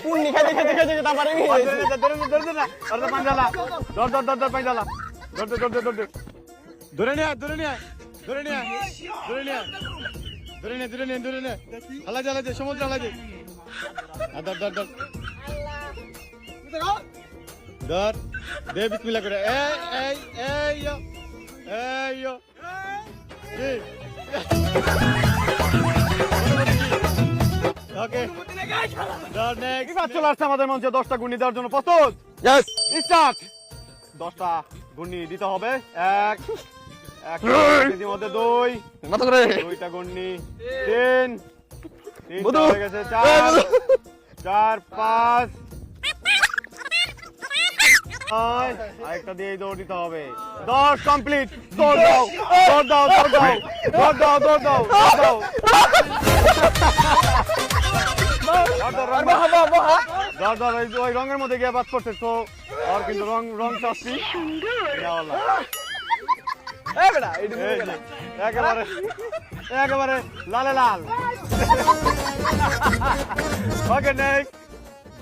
পুন্নি খাইতে খাইতে খাইতে তারপরে আমি ধরে না আর পাঞ্জালা ধর পাঞ্জালা ধরে নিয়ে হালা জ্বালা সমুদ্র হালা যে ধর দে বিসমিল্লাহ করে ওকে চলে আসছে আমাদের মঞ্চে 10টা ঘূর্ণি দেওয়ার জন্য প্রস্তুত স্টার্ট 10টা ঘূর্ণি দিতে হবে এক মধ্যে 2টা ঘূর্ণি 3 হয়ে গেছে 4 5 আরেকটা দিয়ে দৌড় দিতে হবে 10 কমপ্লিট দৌড় দাও ওই রঙের মধ্যে গিয়ে বাদ করছে তো আর কিন্তু রং চাচ্ছি একেবারে লালে লাল ওকে নেক্সট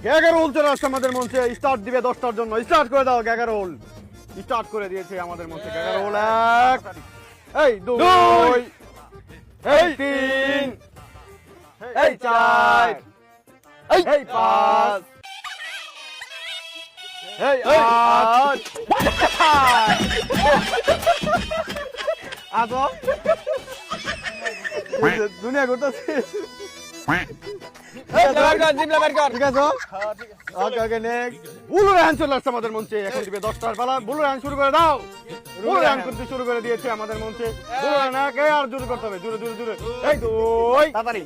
গ্যাগারোল চলে আসছে আমাদের মঞ্চে স্টার্ট দিবে 10টার জন্য স্টার্ট করে দাও গ্যাগারোল স্টার্ট করে দিয়েছে আমাদের মঞ্চে গ্যাগারোল 1 2 3 4 5 8 আদো দুনিয়া ঘুরতেছে ঠিক আছে ওকে নেক্সট বুলু রান চলে আসছে আমাদের মঞ্চে এখন দিবে 10টার পালা বুলু রান শুরু করে দাও বুলু রান করতে শুরু করে দিয়েছে আমাদের মঞ্চে বুলু রান আর জোরে করতে হবে জোরে এই 2 তাড়াতাড়ি